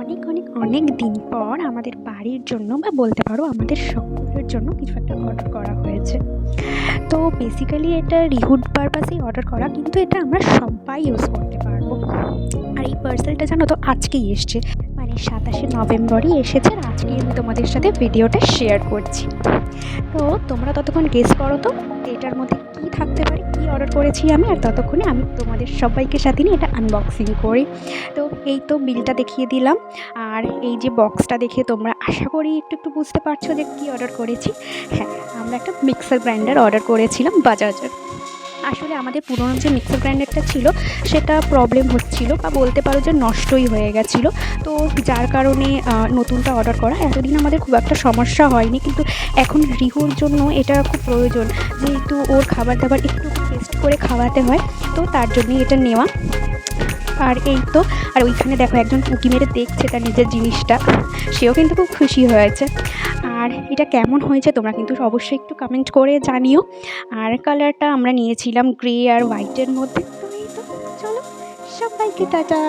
অনেক অনেক অনেক দিন পর আমাদের বাড়ির জন্য বা বলতে পারো আমাদের সকলের জন্য কিছু একটা অর্ডার করা হয়েছে। তো বেসিক্যালি এটা রিহুড পারপাসেই অর্ডার করা, কিন্তু এটা আমরা সবাই ইউজ করতে পারবো। আর এই পার্সেলটা জানো তো আজকেই এসছে, মানে 27শে নভেম্বরই এসেছে। আর আজকেই আমি তোমাদের সাথে ভিডিওটা শেয়ার করছি। তো তোমরা ততক্ষণ গেস করো তো এটার মধ্যে কী থাকতে পারে, কী অর্ডার করেছি আমি, আর ততক্ষণে আমি তোমাদের সবাইকে সাথে নিয়ে এটা আনবক্সিং করি। তো এই তো বিলটা দেখিয়ে দিলাম, আর এই যে বক্সটা দেখে তোমরা আশা করি একটু একটু বুঝতে পারছো যে কী অর্ডার করেছি। হ্যাঁ, আমরা একটা মিক্সার গ্রাইন্ডার অর্ডার করেছিলাম বাজাজের। আসলে আমাদের পুরনো যে মিক্সার গ্রাইন্ডারটা ছিল সেটা প্রবলেম হচ্ছিল, বা বলতে পারো যে নষ্টই হয়ে গেছিলো। তো যার কারণে নতুনটা অর্ডার করা। এতদিন আমাদের খুব একটা সমস্যা হয়নি, কিন্তু এখন রিহুর জন্য এটা খুব প্রয়োজন, যেহেতু ওর খাবার দাবার একটু টেস্ট করে খাওয়াতে হয়। তো তার জন্যই এটা নেওয়া। আর এই তো, আর ওইখানে দেখো একজন উঁকি মেরে দেখছে তার নিজের জিনিসটা, সেও কিন্তু খুব খুশি হয়েছে। আর এটা কেমন হয়েছে তোমরা কিন্তু অবশ্যই একটু কমেন্ট করে জানিও। আর কালারটা আমরা নিয়েছিলাম গ্রে আর হোয়াইটের মধ্যে। তো এই তো, চলো সবাইকে টাটা।